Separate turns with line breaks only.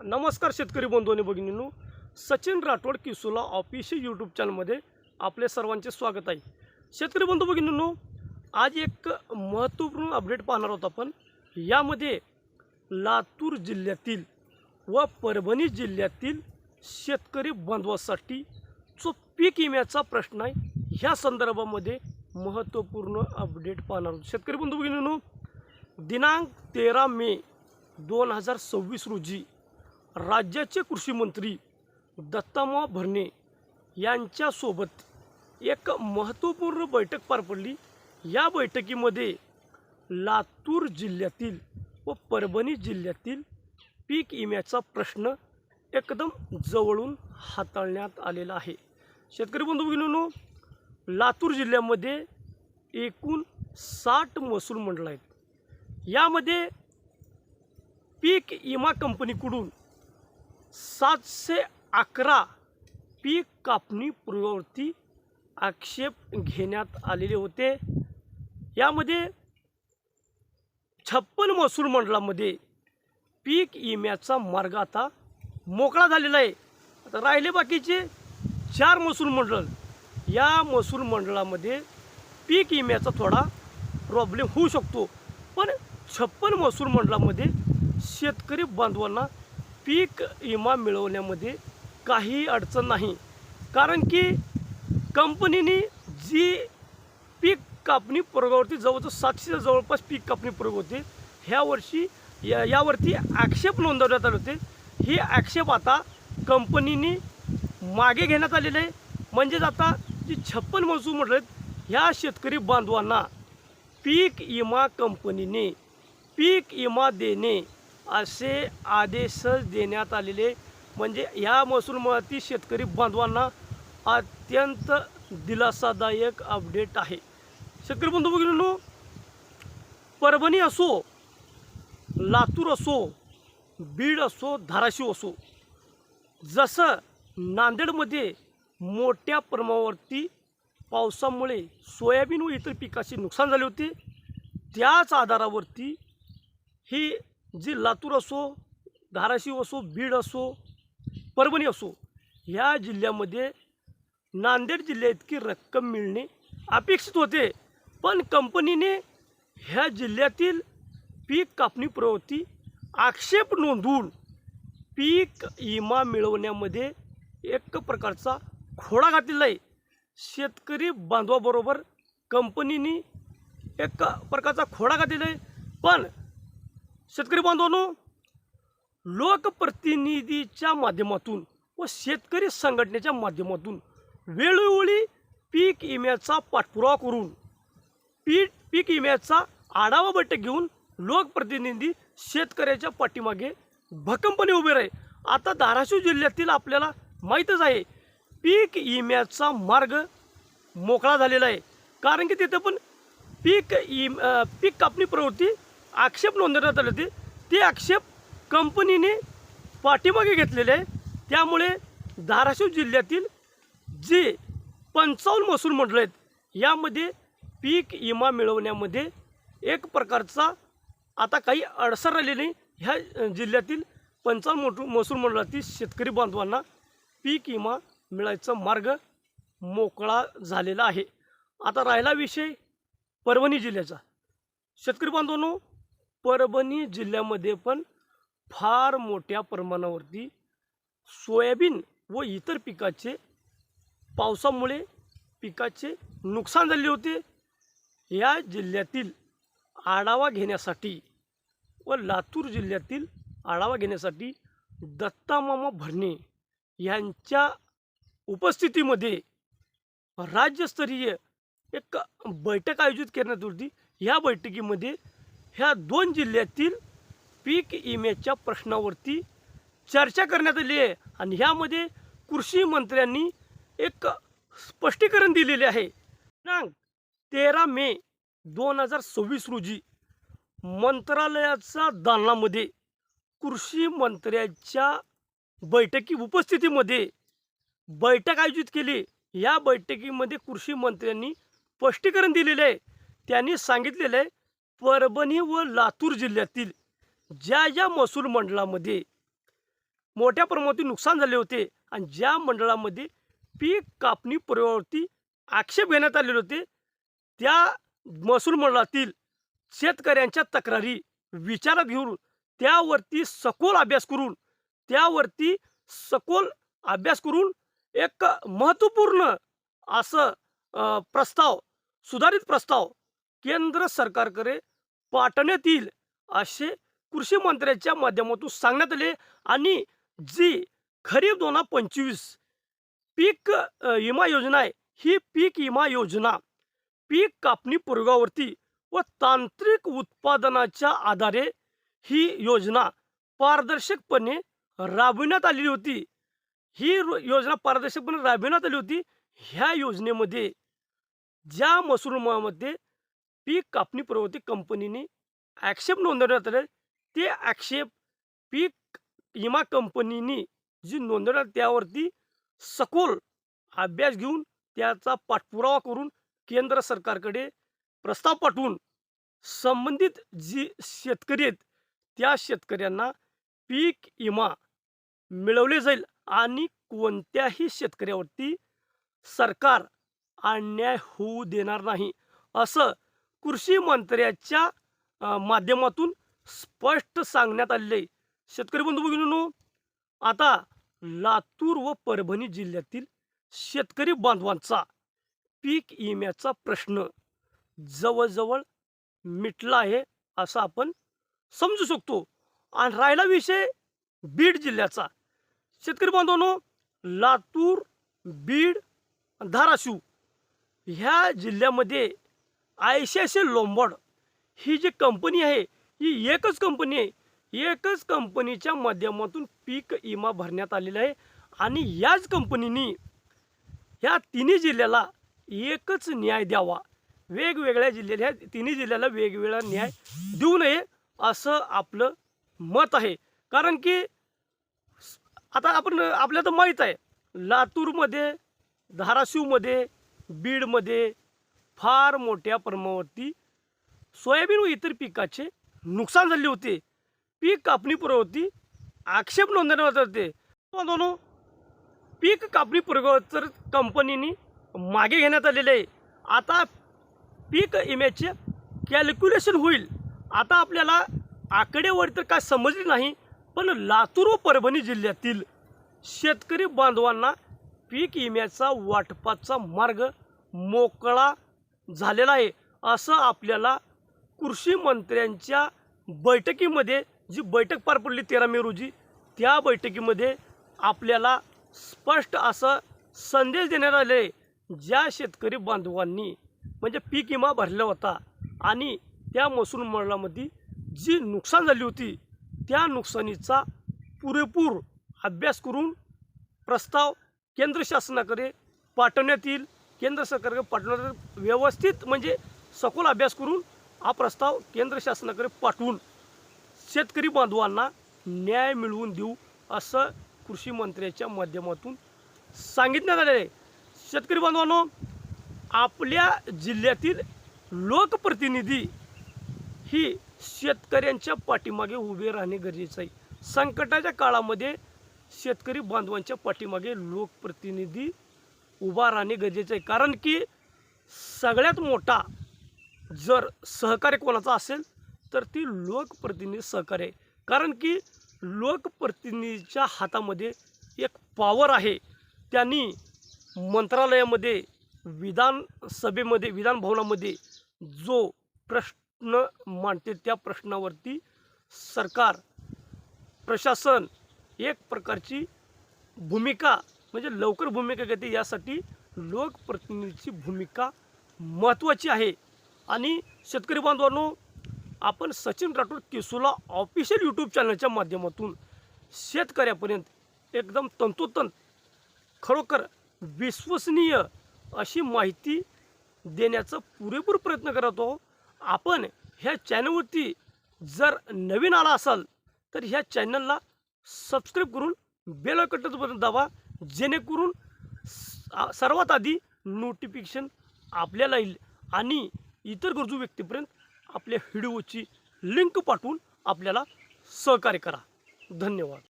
नमस्कार शेतकरी बंधू आणि भगिनींनो, सचिन राठोड किसुला ऑफिशियल यूट्यूब चॅनलमध्ये आपले सर्वांचे स्वागत आहे। शेतकरी बंधू भगिनींनो, आज एक महत्त्वपूर्ण अपडेट पाहणार आहोत आपण। यामध्ये लातूर जिल्ह्यातील व परभणी जिल्ह्यातील शेतकरी बांधवांसाठी जो पीक विम्याचा प्रश्न आहे, ह्या संदर्भामध्ये महत्त्वपूर्ण अपडेट पाहणार आहोत। शेतकरी बंधू भगिनींनो, दिनांक 13 मे 2026 रोजी राज्याचे कृषी मंत्री दत्तामा भरणे यांच्यासोबत एक महत्त्वपूर्ण बैठक पार पडली। या बैठकीमध्ये लातूर जिल्ह्यातील व परभणी जिल्ह्यातील पीक विम्याचा प्रश्न एकदम जवळून हाताळण्यात आलेला आहे। शेतकरी बंधू भगिनींनो, लातूर जिल्ह्यामध्ये एकूण 60 महसूल मंडळ आहेत। यामध्ये पीक विमा कंपनीकडून 711 पीक कापणी पूर्ववर्ती आक्षेप घेण्यात आलेले होते। यामध्ये 56 महसूल मंडळामध्ये पीक विम्याचा मार्ग आता मोकळा झालेला आहे। आता राहिले बाकीचे 4 महसूल मंडळ, या महसूल मंडळामध्ये पीक विम्याचा थोडा प्रॉब्लेम होऊ शकतो, पण 56 महसूल मंडळामध्ये शेतकरी बांधवांना पीक विमा मिळवण्यामध्ये काही अडचण नाही। कारण की कंपनीने जी पीक कापणी प्रयोगावरती जवळजवळ 700 जवळपास पीक कापणी प्रयोग होते, ह्या वर्षी यावरती आक्षेप नोंदवण्यात आले होते। हे आक्षेप आता कंपनीने मागे घेण्यात आलेले आहे। म्हणजेच आता जी 56 महसूल मंडळ आहेत, ह्या शेतकरी बांधवांना पीक विमा कंपनीने पीक विमा देणे असे आदेश देण्यात आलेले। म्हणजे या महसूल मंडळातील शेतकरी बांधवांना अत्यंत दिलासादायक अपडेट आहे। शेतकरी बंधू भगिनींनो, परभणी असो, लातूर असो, बीड असो, धाराशिव असो, जसं नांदेडमध्ये मोठ्या प्रमाणावरती पावसामुळे सोयाबीन व इतर पिकाचे नुकसान झाले होते, त्याच आधारावरती ही जी लातूर असो, धाराशिव असो, बीड असो, परभणी असो, ह्या जिल्ह्यामध्ये नांदेड जिल्ह्याइतकी रक्कम मिळणे अपेक्षित होते। पण कंपनीने ह्या जिल्ह्यातील पीक कापणी प्रवृत्ती आक्षेप नोंदवून पीक विमा मिळवण्यामध्ये एक प्रकारचा खोडा घातलेला आहे। शेतकरी बांधवाबरोबर कंपनीने एक प्रकारचा खोडा घातलेला आहे। पण शेतकरी बांधवांनो, लोकप्रतिनिधीच्या माध्यमातून व शेतकरी संघटनेच्या माध्यमातून वेळोवेळी पीक विम्याचा पाठपुरावा करून पीक विम्याचा आढावा बैठक घेऊन लोकप्रतिनिधी शेतकऱ्याच्या पाठीमागे भक्कमपणे उभे राहिले। आता धाराशिव जिल्ह्यातील आपल्याला माहीतच आहे, पीक विम्याचा मार्ग मोकळा झालेला आहे। कारण की तिथे पण पीक कापणी प्रवृत्ती आक्षेप नोंदवण्यात आले होते, ते आक्षेप कंपनीने पाठीमागे घेतलेले आहे। त्यामुळे धाराशिव जिल्ह्यातील जे 55 महसूल मंडळ आहेत, यामध्ये पीक विमा मिळवण्यामध्ये एक प्रकारचा आता काही अडसर राहिली नाही। ह्या जिल्ह्यातील 55 महसूल मंडळातील शेतकरी बांधवांना पीक विमा मिळायचा मार्ग मोकळा झालेला आहे। आता राहिला विषय परभणी जिल्ह्याचा। शेतकरी बांधवांनो, परभणी जिल्ह्यामध्ये पण फार मोठ्या प्रमाणावरती सोयाबीन व इतर पिकाचे पावसामुळे पिकाचे नुकसान झाले होते। या जिल्ह्यातील आढावा घेण्यासाठी व लातूर जिल्ह्यातील आढावा घेण्यासाठी दत्तामामा भरणे यांच्या उपस्थितीमध्ये राज्यस्तरीय एक बैठक आयोजित करण्यात होती। ह्या बैठकीमध्ये ह्या 2 जिल्ह्यातील पीक विम्याच्या प्रश्नावरती चर्चा करण्यात आली आहे आणि ह्यामध्ये कृषी मंत्र्यांनी एक स्पष्टीकरण दिलेले आहे। दिनांक 13 मे 2026 रोजी मंत्रालयाच्या दालनामध्ये कृषी मंत्र्यांच्या उपस्थितीमध्ये बैठक आयोजित केली। या बैठकीमध्ये कृषी मंत्र्यांनी स्पष्टीकरण दिलेले आहे। त्यांनी सांगितलेले आहे, परभणी व लातूर जिल्ह्यातील ज्या महसूल मंडळामध्ये मोठ्या प्रमाणात नुकसान झाले होते आणि ज्या मंडळामध्ये पीक कापणी पूर्वावरती आक्षेप घेण्यात आलेले होते त्या महसूल मंडळातील शेतकऱ्यांच्या तक्रारी विचारात घेऊन त्यावरती सखोल अभ्यास करून एक महत्त्वपूर्ण असं सुधारित प्रस्ताव केंद्र सरकारकडे पाठवण्यात येईल असे कृषी मंत्र्यांच्या माध्यमातून सांगण्यात आले। आणि जी खरीप 2025 पीक विमा योजना आहे, ही पीक विमा योजना पीक कापणी पूर्वावरती व तांत्रिक उत्पादनाच्या आधारे ही योजना पारदर्शकपणे राबविण्यात आलेली होती। योजना पारदर्शकपणे राबविण्यात आली होती। ह्या योजनेमध्ये ज्या महसूलमध्ये पीक कापणी पूर्ववर्ती कंपनीने आक्षेप नोंदवण्यात आले, ते आक्षेप पीक विमा कंपनीने जी नोंदवण्यात त्यावरती सखोल अभ्यास घेऊन त्याचा पाठपुरावा करून केंद्र सरकारकडे प्रस्ताव पाठवून संबंधित जी शेतकरी आहेत त्या शेतकऱ्यांना पीक विमा मिळवले जाईल आणि कोणत्याही शेतकऱ्यावरती सरकार अन्याय होऊ देणार नाही असं कृषी मंत्र्याच्या माध्यमातून स्पष्ट सांगण्यात आले। शेतकरी बंधू भगिनींनो, आता लातूर व परभणी जिल्ह्यातील शेतकरी बांधवांचा पीक विम्याचा प्रश्न जवळजवळ मिटला आहे असं आपण समजू शकतो। आणि राहिला विषय बीड जिल्ह्याचा। शेतकरी बांधवांनो, लातूर, बीड, धाराशिव ह्या जिल्ह्यामध्ये ICICI लोंबार्ड ही जी कंपनी आहे, ही एकच कंपनी आहे। एकच कंपनीच्या माध्यमातून पीक विमा भरण्यात आलेला आहे आणि याच कंपनीने ह्या तिन्ही जिल्ह्याला एकच न्याय द्यावा, वेगवेगळ्या जिल्ह्याला ह्या तिन्ही जिल्ह्याला वेगवेगळा न्याय देऊ नये असं आपलं मत आहे। कारण की आता आपल्याला तर माहीत आहे, लातूरमध्ये, धाराशिवमध्ये, बीडमध्ये फार मोठ्या प्रमाणावरती सोयाबीन व इतर पिकाचे नुकसान झाले होते। पीक कापणी पूर्वावरती आक्षेप नोंदवण्यात होते। पीक कापणी पूर्वावर कंपनीने मागे घेण्यात आलेले आहे। आता पीक विम्याचे कॅल्क्युलेशन होईल। आता आपल्याला आकडेवारी तर काय समजली नाही, पण लातूर व परभणी जिल्ह्यातील शेतकरी बांधवांना पीक विम्याचा वाटपाचा मार्ग मोकळा झालेला आहे असं आपल्याला कृषी मंत्र्यांच्या बैठकीमध्ये, जी बैठक पार पडली 13 मे रोजी, त्या बैठकीमध्ये आपल्याला स्पष्ट असं संदेश देण्यात आले। ज्या शेतकरी बांधवांनी म्हणजे पीक विमा भरला होता आणि त्या महसूल मंडळामध्ये जी नुकसान झाली होती त्या नुकसानीचा पुरेपूर अभ्यास करून प्रस्ताव केंद्र शासनाकडे पाठवण्यात येईल। केंद्र सरकारकडे पाठवण्यात व्यवस्थित म्हणजे सखोल अभ्यास करून हा प्रस्ताव केंद्र शासनाकडे पाठवून शेतकरी बांधवांना न्याय मिळवून देऊ असं कृषी मंत्र्याच्या माध्यमातून सांगितण्यात आले आहे। शेतकरी बांधवांनो, आपल्या जिल्ह्यातील लोकप्रतिनिधी ही शेतकऱ्यांच्या पाठीमागे उभे राहणे गरजेचे आहे। संकटाच्या काळामध्ये शेतकरी बांधवांच्या पाठीमागे लोकप्रतिनिधी उभा राहणे गरजेचे आहे। कारण की सगळ्यात मोठा जर सहकार्य कोणाचा असेल तर ती लोकप्रतिनिधी सहकार्य आहे। कारण की लोकप्रतिनिधीच्या हातामध्ये एक पॉवर आहे। त्यांनी मंत्रालयामध्ये, विधानसभेमध्ये, विधानभवनामध्ये जो प्रश्न मांडते त्या प्रश्नावरती सरकार, प्रशासन एक प्रकारची भूमिका म्हणजे लवकर भूमिका घेते। यासाठी लोकप्रतिनिधीची भूमिका महत्त्वाची आहे। आणि शेतकरी बांधवांनो, आपण सचिन राठोड केसुला ऑफिशियल यूट्यूब चॅनलच्या माध्यमातून शेतकऱ्यापर्यंत एकदम तंतोतंत खरोखर विश्वसनीय अशी माहिती देण्याचा पुरेपूर प्रयत्न करत आहोत। आपण ह्या चॅनलवरती जर नवीन आला असाल तर ह्या चॅनलला सबस्क्राईब करून बेल आयकॉनचं बटन दाबा, जेणेकरून सर्वात आधी नोटिफिकेशन आपल्याला येईल आणि इतर गरजू व्यक्तीपर्यंत आपल्या व्हिडिओची लिंक पाठवून आपल्याला सहकार्य करा। धन्यवाद।